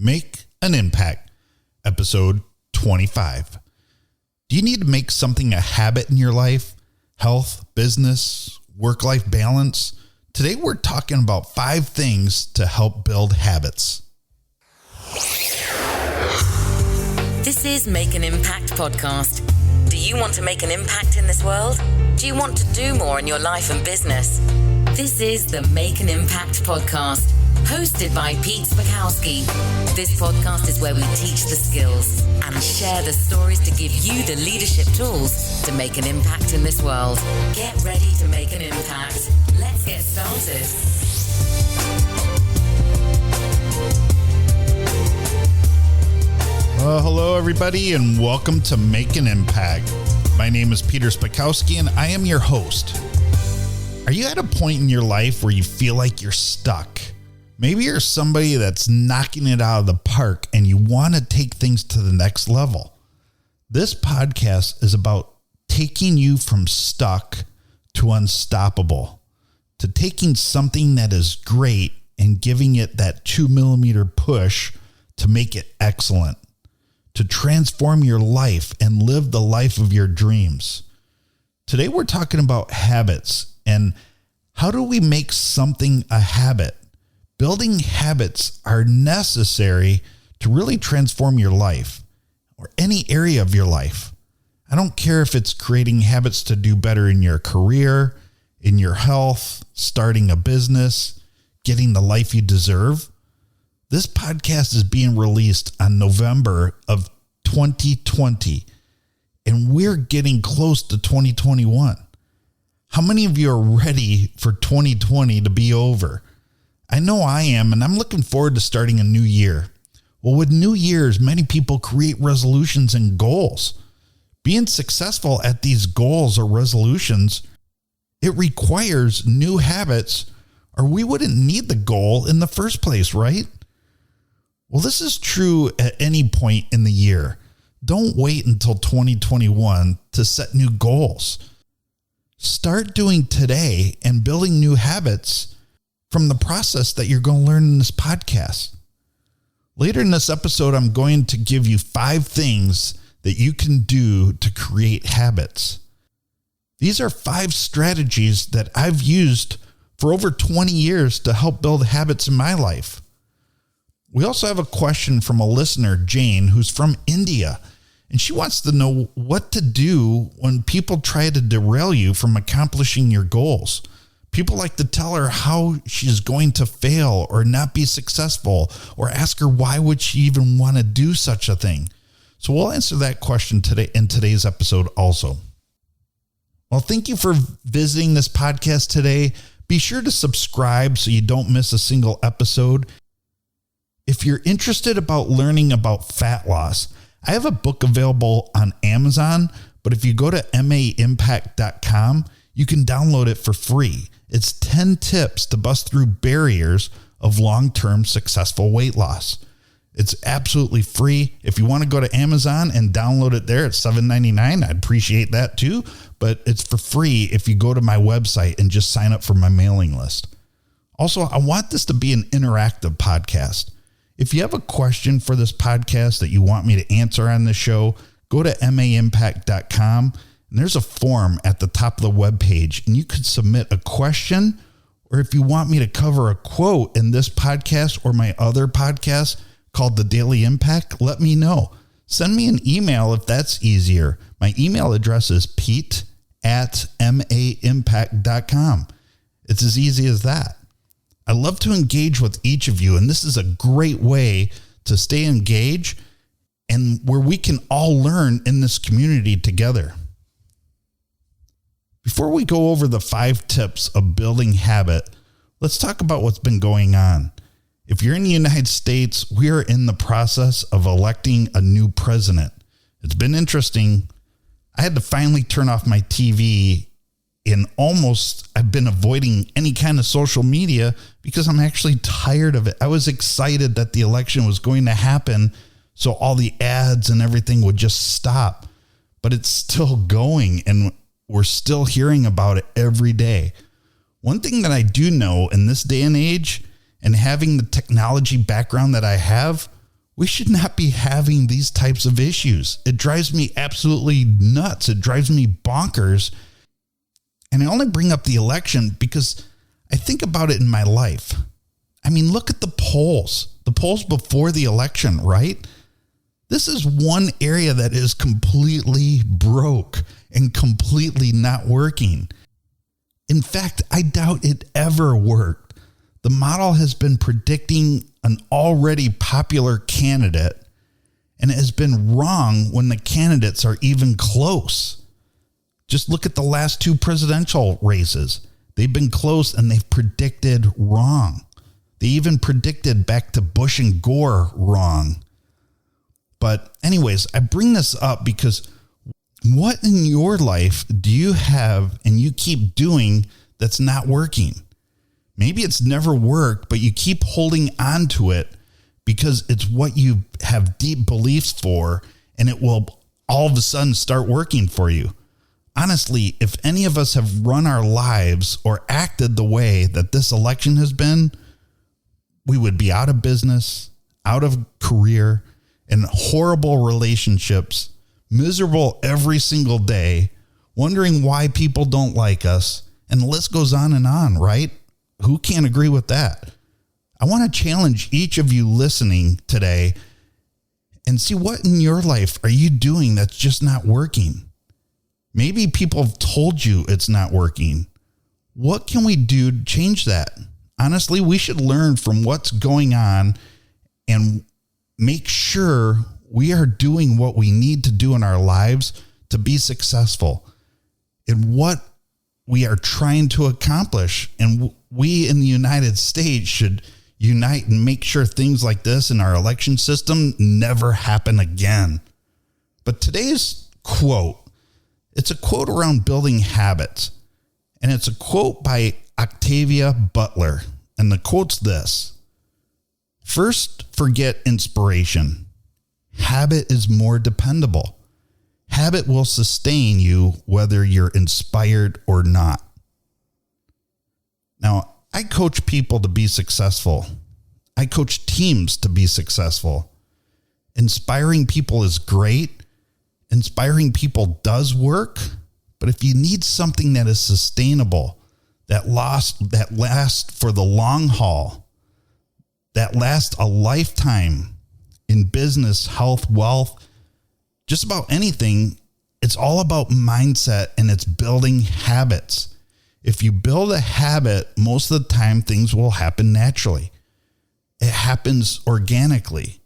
Make an Impact, episode 25. Do you need to make something a habit in your life? Health, business, work-life balance? Today we're talking about 5 things to help build habits. This is Make an Impact podcast. Do you want to make an impact in this world? Do you want to do more in your life and business? This is the Make an Impact podcast, hosted by Pete Spakowski. This podcast is where we teach the skills and share the stories to give you the leadership tools to make an impact in this world. Get ready to make an impact. Let's get started. Well, hello everybody and welcome to Make an Impact. My name is Peter Spakowski and I am your host. Are you at a point in your life where you feel like you're stuck? Maybe you're somebody that's knocking it out of the park and you want to take things to the next level. This podcast is about taking you from stuck to unstoppable, to taking something that is great and giving it that 2mm push to make it excellent, to transform your life and live the life of your dreams. Today we're talking about habits and how do we make something a habit? Building habits are necessary to really transform your life or any area of your life. I don't care if it's creating habits to do better in your career, in your health, starting a business, getting the life you deserve. This podcast is being released on November of 2020, and we're getting close to 2021. How many of you are ready for 2020 to be over? I know I am, and I'm looking forward to starting a new year. Well, with New Year's, many people create resolutions and goals. Being successful at these goals or resolutions, it requires new habits, or we wouldn't need the goal in the first place, right? Well, this is true at any point in the year. Don't wait until 2021 to set new goals. Start doing today and building new habits from the process that you're going to learn in this podcast. Later in this episode, I'm going to give you 5 things that you can do to create habits. These are 5 strategies that I've used for over 20 years to help build habits in my life. We also have a question from a listener, Jane, who's from India, and she wants to know what to do when people try to derail you from accomplishing your goals. People like to tell her how she's going to fail or not be successful, or ask her why would she even want to do such a thing. So we'll answer that question today in today's episode also. Well, thank you for visiting this podcast today. Be sure to subscribe so you don't miss a single episode. If you're interested about learning about fat loss, I have a book available on Amazon, but if you go to maimpact.com, you can download it for free. It's 10 tips to bust through barriers of long-term successful weight loss. It's absolutely free. If you want to go to Amazon and download it there, it's $7.99. I'd appreciate that too, but it's for free if you go to my website and just sign up for my mailing list. Also, I want this to be an interactive podcast. If you have a question for this podcast that you want me to answer on the show, go to maimpact.com and there's a form at the top of the webpage and you could submit a question, or if you want me to cover a quote in this podcast or my other podcast called The Daily Impact, let me know. Send me an email if that's easier. My email address is pete@maimpact.com. It's as easy as that. I love to engage with each of you, and this is a great way to stay engaged and where we can all learn in this community together. Before we go over the 5 tips of building habit, let's talk about what's been going on. If you're in the United States, we are in the process of electing a new president. It's been interesting. I had to finally turn off my TV and I've been avoiding any kind of social media because I'm actually tired of it. I was excited that the election was going to happen, so all the ads and everything would just stop, but it's still going and we're still hearing about it every day. One thing that I do know in this day and age, and having the technology background that I have, We should not be having these types of issues. It drives me absolutely nuts. It drives me bonkers. And I only bring up the election because I think about it in my life. I mean, look at the polls before the election, right? This is one area that is completely broke and completely not working. In fact, I doubt it ever worked. The model has been predicting an already popular candidate, and it has been wrong when the candidates are even close. Just look at the last two presidential races. They've been close and they've predicted wrong. They even predicted back to Bush and Gore wrong. But anyways, I bring this up because what in your life do you have and you keep doing that's not working? Maybe it's never worked, but you keep holding on to it because it's what you have deep beliefs for, and it will all of a sudden start working for you. Honestly, if any of us have run our lives or acted the way that this election has been, we would be out of business, out of career, in horrible relationships, miserable every single day, wondering why people don't like us, and the list goes on, right? Who can't agree with that? I want to challenge each of you listening today and see what in your life are you doing that's just not working. Maybe people have told you it's not working. What can we do to change that? Honestly, we should learn from what's going on and make sure we are doing what we need to do in our lives to be successful in what we are trying to accomplish. And we in the United States should unite and make sure things like this in our election system never happen again. But today's quote, it's a quote around building habits. And it's a quote by Octavia Butler. And the quote's this: first, forget inspiration. Habit is more dependable. Habit will sustain you whether you're inspired or not. Now, I coach people to be successful. I coach teams to be successful. Inspiring people is great. Inspiring people does work. But if you need something that is sustainable, that lasts for the long haul, that lasts a lifetime in business, health, wealth, just about anything, it's all about mindset and it's building habits. If you build a habit, most of the time things will happen naturally. It happens organically.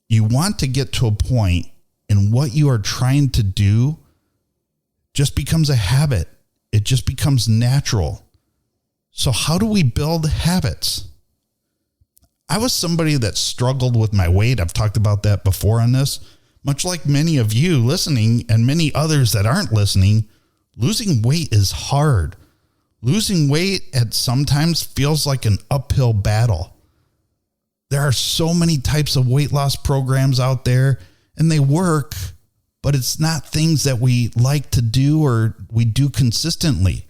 You want to get to a point in what you are trying to do just becomes a habit. It just becomes natural. So how do we build habits? I was somebody that struggled with my weight. I've talked about that before on this. Much like many of you listening and many others that aren't listening, losing weight is hard. Losing weight at sometimes feels like an uphill battle. There are so many types of weight loss programs out there, and they work, but it's not things that we like to do or we do consistently.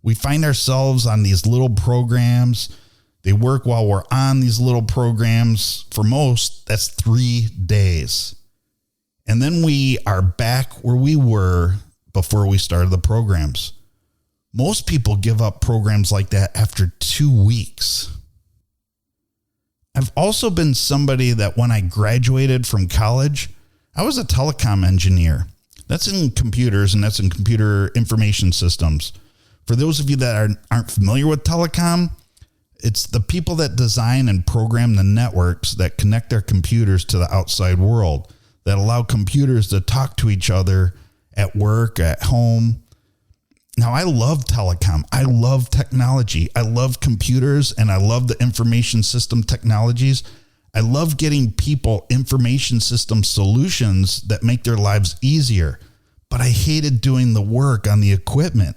We find ourselves on these little programs. They work while we're on these little programs. For most, that's 3 days. And then we are back where we were before we started the programs. Most people give up programs like that after 2 weeks. I've also been somebody that when I graduated from college, I was a telecom engineer. That's in computers and that's in computer information systems. For those of you that aren't familiar with telecom, it's the people that design and program the networks that connect their computers to the outside world, that allow computers to talk to each other at work, at home. Now, I love telecom. I love technology. I love computers and I love the information system technologies. I love getting people information system solutions that make their lives easier, but I hated doing the work on the equipment.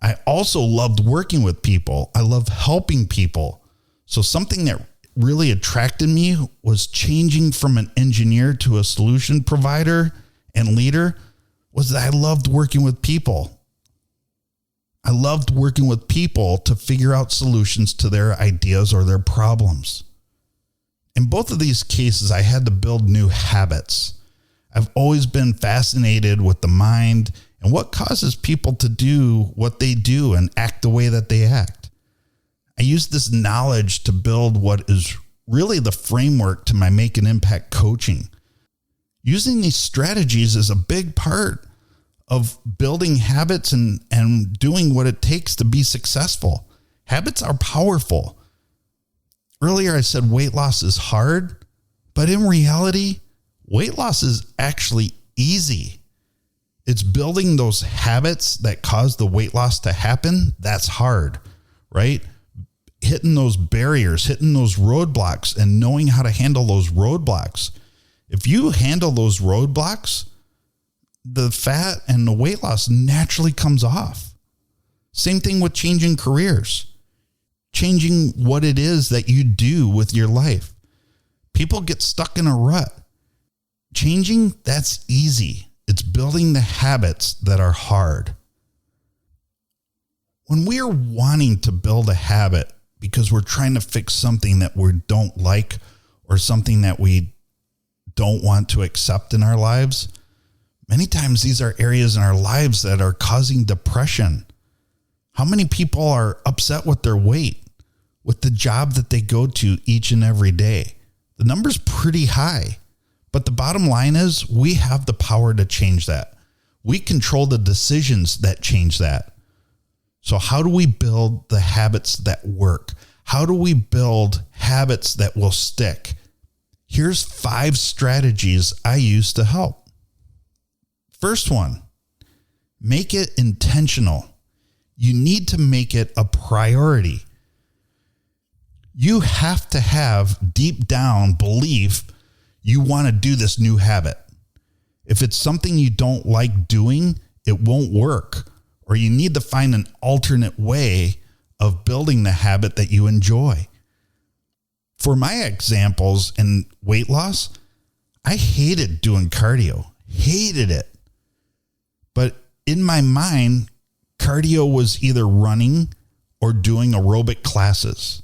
I also loved working with people. I love helping people. So something that really attracted me was changing from an engineer to a solution provider and leader was that I loved working with people. I loved working with people to figure out solutions to their ideas or their problems. In both of these cases, I had to build new habits. I've always been fascinated with the mind and what causes people to do what they do and act the way that they act. I use this knowledge to build what is really the framework to my Make an Impact coaching. Using these strategies is a big part of building habits and doing what it takes to be successful. Habits are powerful. Earlier I said weight loss is hard, but in reality, weight loss is actually easy. It's building those habits that cause the weight loss to happen. That's hard, right? Hitting those barriers, hitting those roadblocks, and knowing how to handle those roadblocks. If you handle those roadblocks, the fat and the weight loss naturally comes off. Same thing with changing careers, changing what it is that you do with your life. People get stuck in a rut. Changing, that's easy. It's building the habits that are hard. When we are wanting to build a habit because we're trying to fix something that we don't like or something that we don't want to accept in our lives, many times these are areas in our lives that are causing depression. How many people are upset with their weight, with the job that they go to each and every day? The number's pretty high, but the bottom line is we have the power to change that. We control the decisions that change that. So how do we build the habits that work? How do we build habits that will stick? Here's 5 strategies I use to help. First one, make it intentional. You need to make it a priority. You have to have deep down belief you want to do this new habit. If it's something you don't like doing, it won't work, or you need to find an alternate way of building the habit that you enjoy. For my examples in weight loss, I hated doing cardio, hated it. But in my mind, cardio was either running or doing aerobic classes.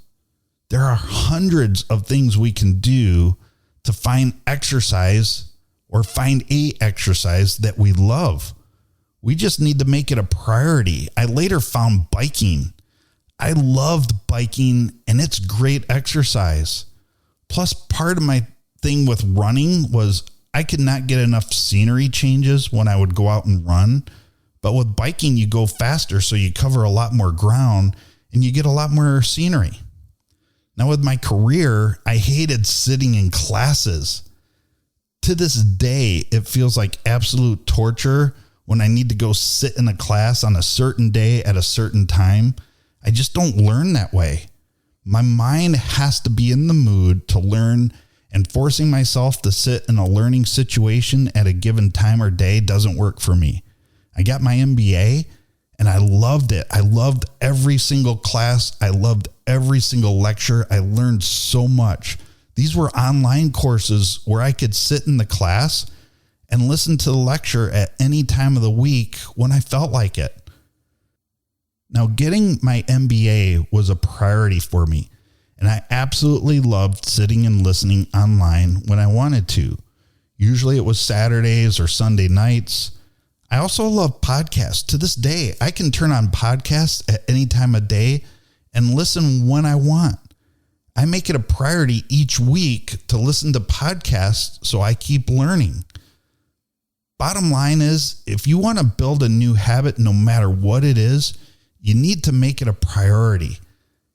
There are hundreds of things we can do to find exercise or find a exercise that we love. We just need to make it a priority. I later found biking. I loved biking, and it's great exercise. Plus, part of my thing with running was I could not get enough scenery changes when I would go out and run. But with biking, you go faster, so you cover a lot more ground and you get a lot more scenery. Now, with my career, I hated sitting in classes. To this day, it feels like absolute torture when I need to go sit in a class on a certain day at a certain time. I just don't learn that way. My mind has to be in the mood to learn, and forcing myself to sit in a learning situation at a given time or day doesn't work for me. I got my MBA and I loved it. I loved every single class. I loved every single lecture. I learned so much. These were online courses where I could sit in the class and listen to the lecture at any time of the week when I felt like it. Now, getting my MBA was a priority for me, and I absolutely loved sitting and listening online when I wanted to. Usually it was Saturdays or Sunday nights. I also love podcasts. To this day, I can turn on podcasts at any time of day and listen when I want. I make it a priority each week to listen to podcasts so I keep learning. Bottom line is, if you want to build a new habit, no matter what it is, you need to make it a priority.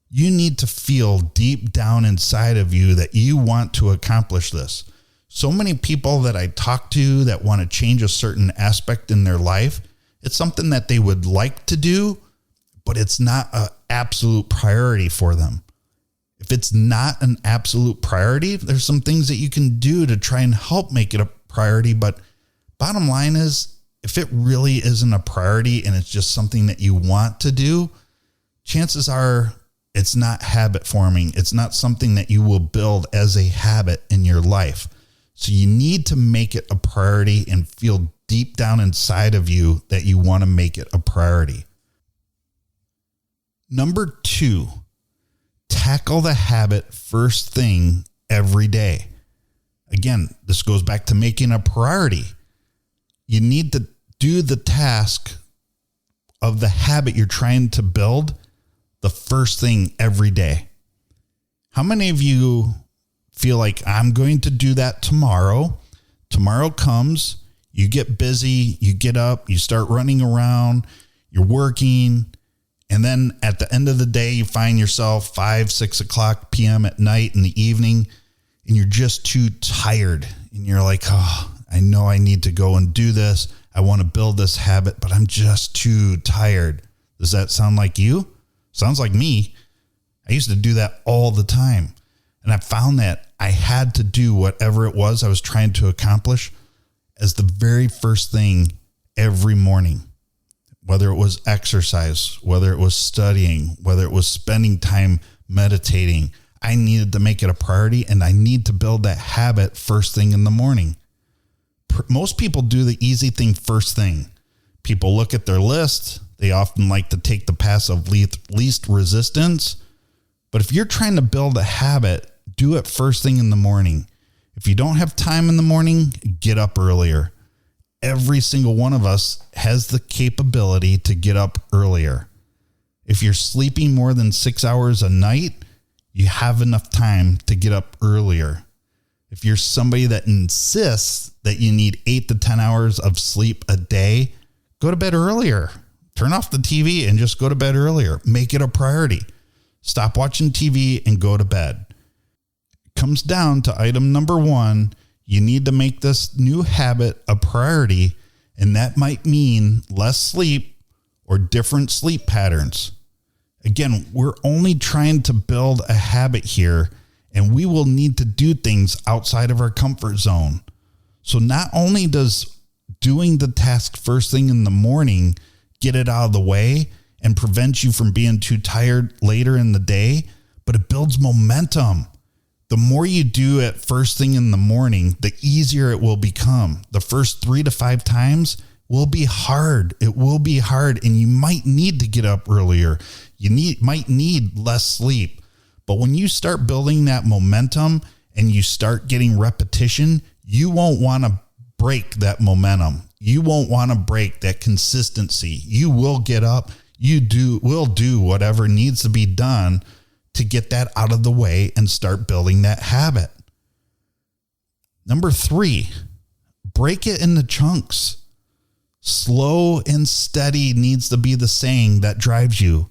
You need to feel deep down inside of you that you want to accomplish this. So many people that I talk to that want to change a certain aspect in their life, it's something that they would like to do, but it's not an absolute priority for them. If it's not an absolute priority, there's some things that you can do to try and help make it a priority. But bottom line is, if it really isn't a priority and it's just something that you want to do, chances are it's not habit forming. It's not something that you will build as a habit in your life. So you need to make it a priority and feel deep down inside of you that you want to make it a priority. Number 2, tackle the habit first thing every day. Again, this goes back to making a priority. You need to do the task of the habit you're trying to build the first thing every day. How many of you feel like I'm going to do that tomorrow? Tomorrow comes, you get busy, you get up, you start running around, you're working, and then at the end of the day, you find yourself 5-6 o'clock p.m. at night in the evening, and you're just too tired. And you're like, oh, I know I need to go and do this. I want to build this habit, but I'm just too tired. Does that sound like you? Sounds like me. I used to do that all the time. And I found that I had to do whatever it was I was trying to accomplish as the very first thing every morning. Whether it was exercise, whether it was studying, whether it was spending time meditating, I needed to make it a priority, and I need to build that habit first thing in the morning. Most people do the easy thing first thing. People look at their list. They often like to take the path of least resistance. But if you're trying to build a habit, do it first thing in the morning. If you don't have time in the morning, get up earlier. Every single one of us has the capability to get up earlier. If you're sleeping more than 6 hours a night, you have enough time to get up earlier. If you're somebody that insists that you need 8 to 10 hours of sleep a day, go to bed earlier. Turn off the TV and just go to bed earlier. Make it a priority. Stop watching TV and go to bed. It comes down to item number 1. You need to make this new habit a priority, and that might mean less sleep or different sleep patterns. Again, we're only trying to build a habit here, and we will need to do things outside of our comfort zone. So not only does doing the task first thing in the morning get it out of the way and prevent you from being too tired later in the day, but it builds momentum. The more you do it first thing in the morning, the easier it will become. The first 3 to 5 times will be hard. It will be hard, and you might need to get up earlier. You might need less sleep. But when you start building that momentum and you start getting repetition, you won't want to break that momentum. You won't want to break that consistency. You will get up. Will do whatever needs to be done to get that out of the way and start building that habit. Number 3, break it into chunks. Slow and steady needs to be the saying that drives you.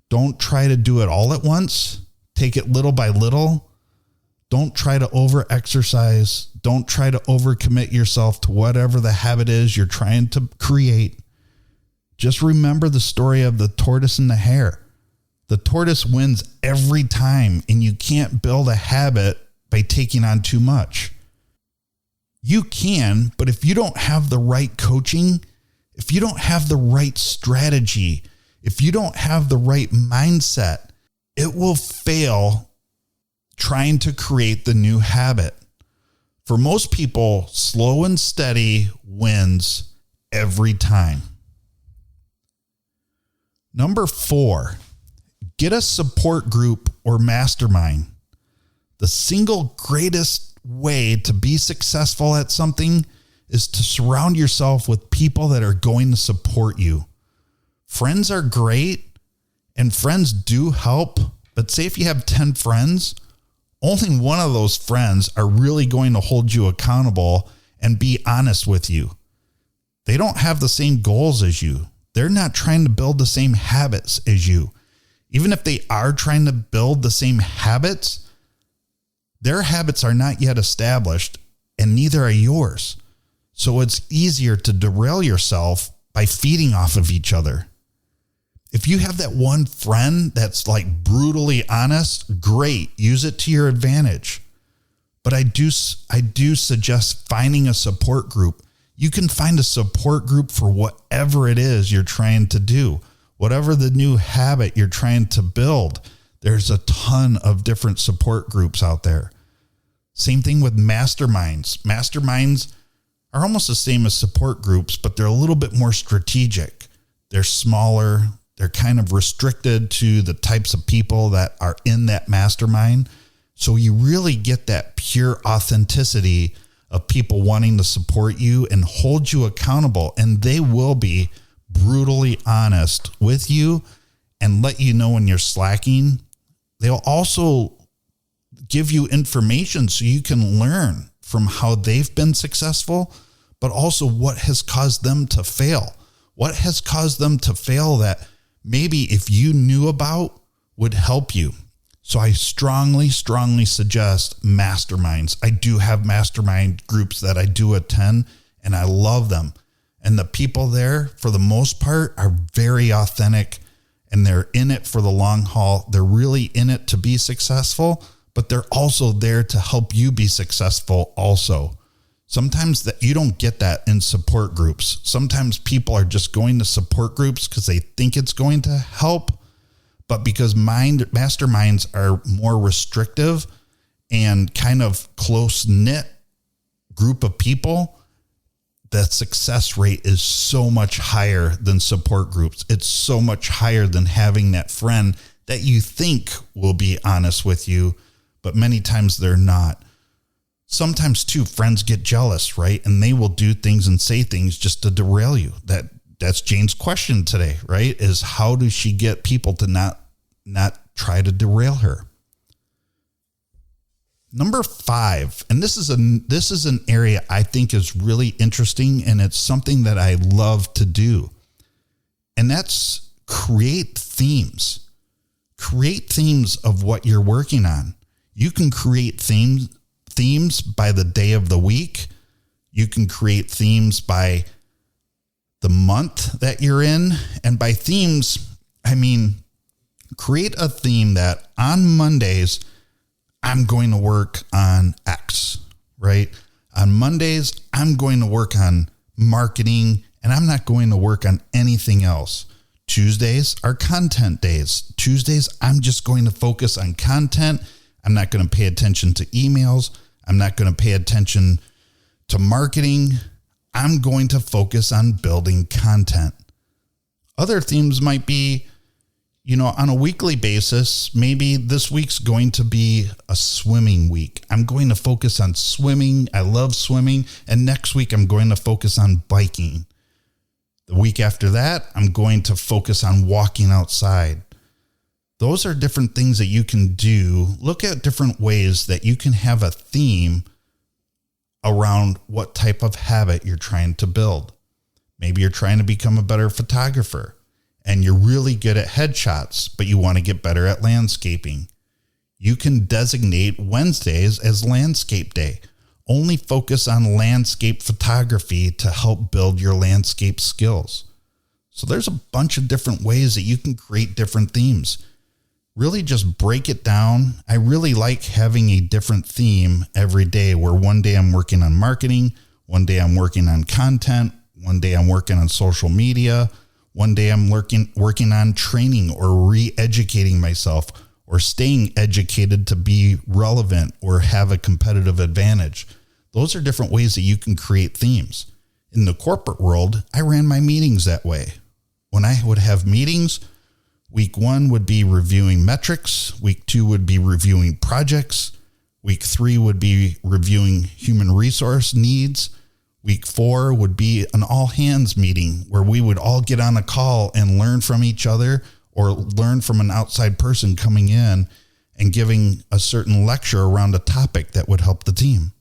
Don't try to do it all at once. Take it little by little. Don't try to over-exercise. Don't try to overcommit yourself to whatever the habit is you're trying to create. Just remember the story of the tortoise and the hare. The tortoise wins every time, and you can't build a habit by taking on too much. You can, but if you don't have the right coaching, if you don't have the right strategy, if you don't have the right mindset, it will fail trying to create the new habit. For most people, slow and steady wins every time. Number 4, get a support group or mastermind. The single greatest way to be successful at something is to surround yourself with people that are going to support you. Friends are great, and friends do help, but say if you have 10 friends, only one of those friends are really going to hold you accountable and be honest with you. They don't have the same goals as you. They're not trying to build the same habits as you. Even if they are trying to build the same habits, their habits are not yet established, and neither are yours. So it's easier to derail yourself by feeding off of each other. If you have that one friend that's like brutally honest, great, use it to your advantage. But I do suggest finding a support group. You can find a support group for whatever it is you're trying to do. Whatever the new habit you're trying to build, there's a ton of different support groups out there. Same thing with masterminds. Masterminds are almost the same as support groups, but they're a little bit more strategic. They're smaller. They're kind of restricted to the types of people that are in that mastermind. So you really get that pure authenticity of people wanting to support you and hold you accountable. And they will be brutally honest with you and let you know when you're slacking. They'll also give you information so you can learn from how they've been successful, but also what has caused them to fail. What has caused them to fail that maybe if you knew about would help you. So I strongly suggest masterminds. I do have mastermind groups that I do attend, and I love them. And the people there, for the most part, are very authentic, and they're in it for the long haul. They're really in it to be successful, but they're also there to help you be successful also. Sometimes that you don't get that in support groups. Sometimes people are just going to support groups because they think it's going to help, but because masterminds are more restrictive and kind of close-knit group of people, the success rate is so much higher than support groups. It's so much higher than having that friend that you think will be honest with you, but many times they're not. Sometimes too, friends get jealous, right? And they will do things and say things just to derail you. That's Jane's question today, right? Is how does she get people to not try to derail her? Number 5, and this is an area I think is really interesting, and it's something that I love to do. And that's create themes. Create themes of what you're working on. You can create themes by the day of the week. You can create themes by the month that you're in. And by themes, I mean, create a theme that on Mondays, I'm going to work on X, right? On Mondays, I'm going to work on marketing, and I'm not going to work on anything else. Tuesdays are content days. Tuesdays, I'm just going to focus on content. I'm not going to pay attention to emails. I'm not going to pay attention to marketing. I'm going to focus on building content. Other themes might be, on a weekly basis, maybe this week's going to be a swimming week. I'm going to focus on swimming. I love swimming. And next week, I'm going to focus on biking. The week after that, I'm going to focus on walking outside. Those are different things that you can do. Look at different ways that you can have a theme around what type of habit you're trying to build. Maybe you're trying to become a better photographer and you're really good at headshots, but you want to get better at landscaping. You can designate Wednesdays as landscape day. Only focus on landscape photography to help build your landscape skills. So there's a bunch of different ways that you can create different themes. Really just break it down. I really like having a different theme every day, where one day I'm working on marketing, one day I'm working on content, one day I'm working on social media, one day I'm working on training or re-educating myself or staying educated to be relevant or have a competitive advantage. Those are different ways that you can create themes. In the corporate world, I ran my meetings that way. When I would have meetings, week 1 would be reviewing metrics. Week 2 would be reviewing projects. Week 3 would be reviewing human resource needs. Week 4 would be an all hands meeting where we would all get on a call and learn from each other or learn from an outside person coming in and giving a certain lecture around a topic that would help the team.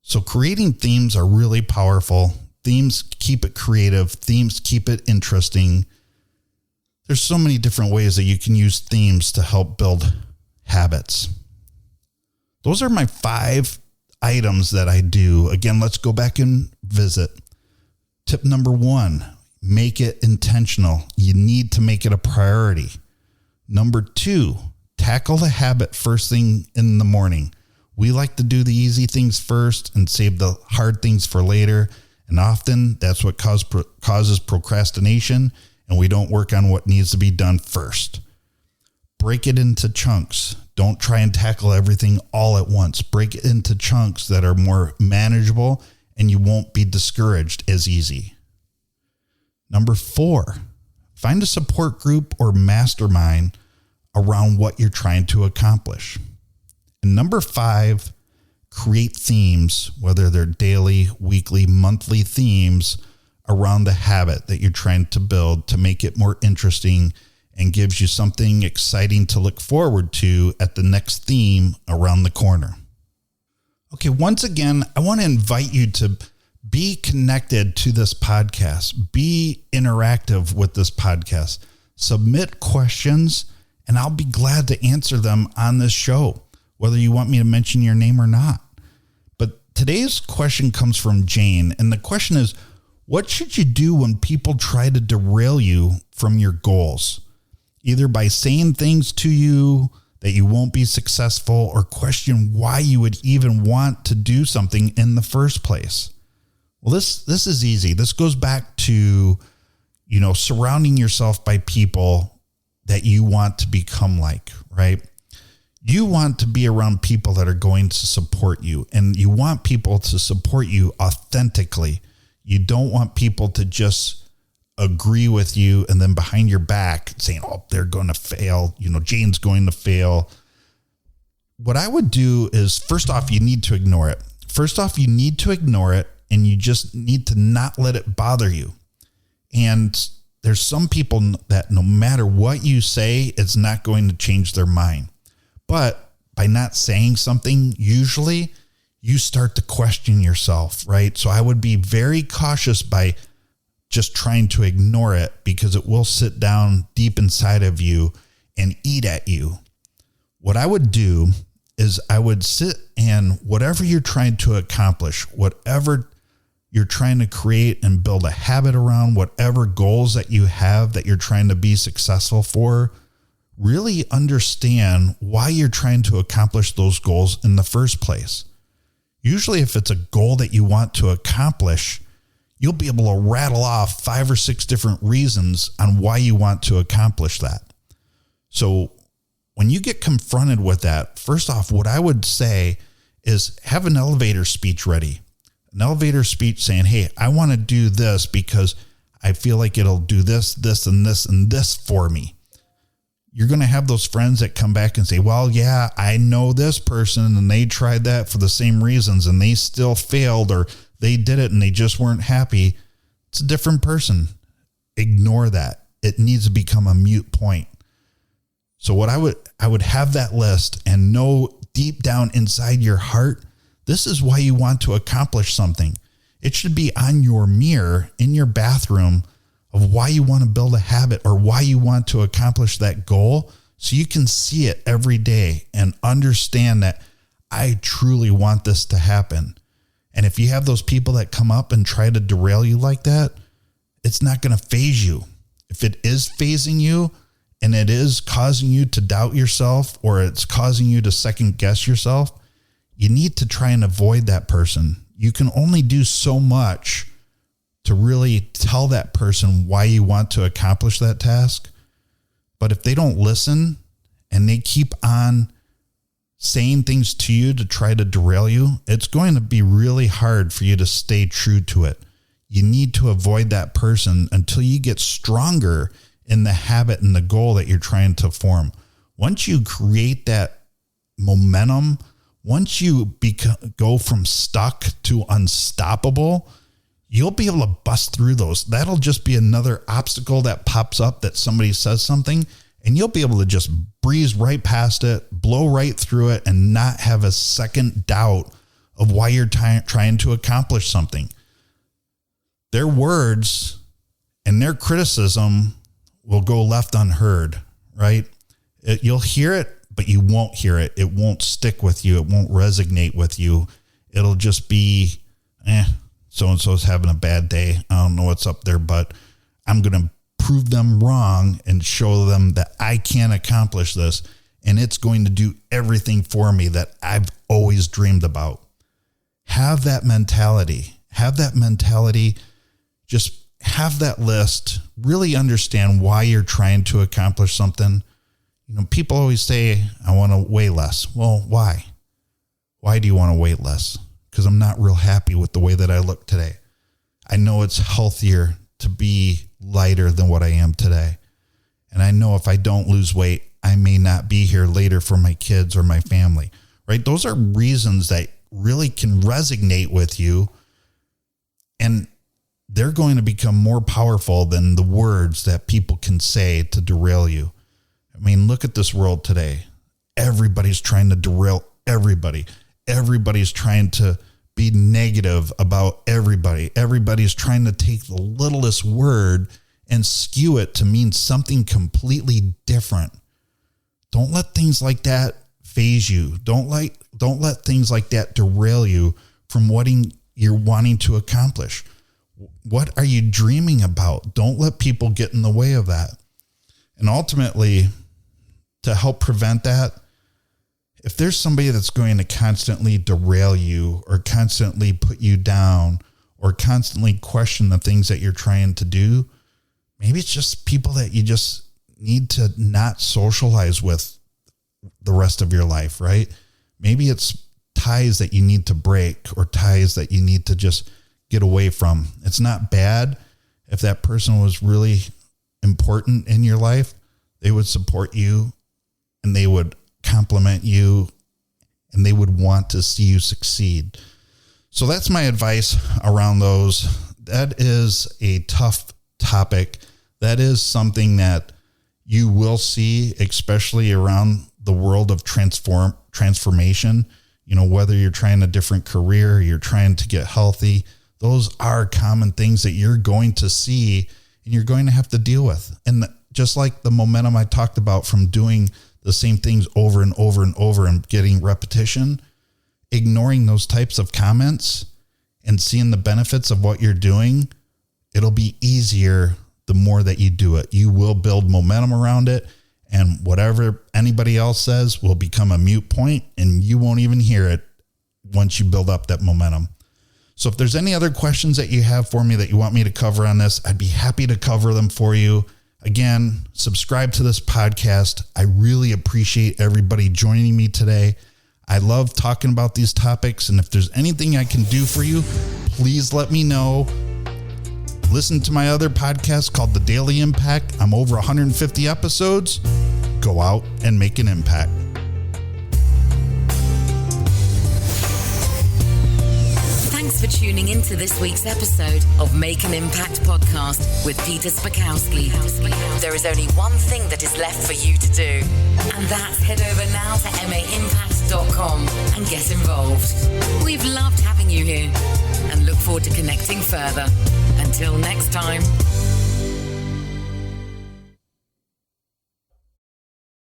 So creating themes are really powerful. Themes keep it creative. Themes keep it interesting. There's so many different ways that you can use themes to help build habits. Those are my 5 items that I do. Again, let's go back and visit. Tip number 1, make it intentional. You need to make it a priority. Number 2, tackle the habit first thing in the morning. We like to do the easy things first and save the hard things for later. And often that's what causes procrastination, and we don't work on what needs to be done first. Break it into chunks. Don't try and tackle everything all at once. Break it into chunks that are more manageable, and you won't be discouraged as easy. Number 4, find a support group or mastermind around what you're trying to accomplish. And number 5, create themes, whether they're daily, weekly, monthly themes around the habit that you're trying to build to make it more interesting and gives you something exciting to look forward to at the next theme around the corner. Okay, once again, I want to invite you to be connected to this podcast. Be interactive with this podcast. Submit questions, and I'll be glad to answer them on this show, whether you want me to mention your name or not. But today's question comes from Jane, and the question is, what should you do when people try to derail you from your goals? Either by saying things to you that you won't be successful or question why you would even want to do something in the first place. Well, this is easy. This goes back to, surrounding yourself by people that you want to become like, right? You want to be around people that are going to support you, and you want people to support you authentically. You don't want people to just agree with you and then behind your back saying, oh, they're going to fail. Jane's going to fail. What I would do is, first off, you need to ignore it. And you just need to not let it bother you. And there's some people that no matter what you say, it's not going to change their mind. But by not saying something, usually you start to question yourself, right? So I would be very cautious by just trying to ignore it, because it will sit down deep inside of you and eat at you. What I would do is I would sit and whatever you're trying to accomplish, whatever you're trying to create and build a habit around, whatever goals that you have that you're trying to be successful for, really understand why you're trying to accomplish those goals in the first place. Usually if it's a goal that you want to accomplish, you'll be able to rattle off 5 or 6 different reasons on why you want to accomplish that. So when you get confronted with that, first off, what I would say is have an elevator speech ready. An elevator speech saying, hey, I want to do this because I feel like it'll do this, this, and this, and this for me. You're going to have those friends that come back and say, well, yeah, I know this person and they tried that for the same reasons and they still failed, or they did it and they just weren't happy. It's a different person. Ignore that. It needs to become a moot point. So what I would have that list and know deep down inside your heart, this is why you want to accomplish something. It should be on your mirror in your bathroom of why you want to build a habit or why you want to accomplish that goal, so you can see it every day and understand that I truly want this to happen. And if you have those people that come up and try to derail you like that, it's not going to phase you. If it is phasing you and it is causing you to doubt yourself, or it's causing you to second guess yourself, you need to try and avoid that person. You can only do so much to really tell that person why you want to accomplish that task. But if they don't listen and they keep on saying things to you to try to derail you, it's going to be really hard for you to stay true to it. You need to avoid that person until you get stronger in the habit and the goal that you're trying to form. Once you create that momentum, once you go from stuck to unstoppable, you'll be able to bust through those. That'll just be another obstacle that pops up that somebody says something, and you'll be able to just breeze right past it, blow right through it, and not have a second doubt of why you're trying to accomplish something. Their words and their criticism will go left unheard, right? You'll hear it, but you won't hear it. It won't stick with you. It won't resonate with you. It'll just be, so-and-so's having a bad day. I don't know what's up there, but I'm going to prove them wrong and show them that I can accomplish this. And it's going to do everything for me that I've always dreamed about. Have that mentality. Just have that list. Really understand why you're trying to accomplish something. People always say, I want to weigh less. Well, why? Why do you want to weigh less? Because I'm not real happy with the way that I look today. I know it's healthier to be lighter than what I am today. And I know if I don't lose weight, I may not be here later for my kids or my family. right? Those are reasons that really can resonate with you, and they're going to become more powerful than the words that people can say to derail you. I mean, look at this world today. Everybody's trying to derail everybody. Everybody's trying to be negative about everybody. Everybody's trying to take the littlest word and skew it to mean something completely different. Don't let things like that phase you. Don't let things like that derail you from what you're wanting to accomplish. What are you dreaming about? Don't let people get in the way of that. And ultimately, to help prevent that, if there's somebody that's going to constantly derail you or constantly put you down or constantly question the things that you're trying to do, maybe it's just people that you just need to not socialize with the rest of your life, right? Maybe it's ties that you need to break or ties that you need to just get away from. It's not bad if that person was really important in your life. They would support you and they would compliment you and they would want to see you succeed. So that's my advice around those. That is a tough topic. That is something that you will see, especially around the world of transformation. You know, whether you're trying a different career, you're trying to get healthy, those are common things that you're going to see and you're going to have to deal with. And just like the momentum I talked about from doing the same things over and over and over and getting repetition, ignoring those types of comments and seeing the benefits of what you're doing, it'll be easier the more that you do it. You will build momentum around it, and whatever anybody else says will become a moot point, and you won't even hear it once you build up that momentum. So if there's any other questions that you have for me that you want me to cover on this, I'd be happy to cover them for you. Again, subscribe to this podcast. I really appreciate everybody joining me today. I love talking about these topics, and if there's anything I can do for you, please let me know. Listen to my other podcast called The Daily Impact. I'm over 150 episodes. Go out and make an impact. Thanks for tuning into this week's episode of Make an Impact Podcast with Peter Spakowski. There is only one thing that is left for you to do, and that's head over now to maimpact.com and get involved. We've loved having you here and look forward to connecting further. Until next time.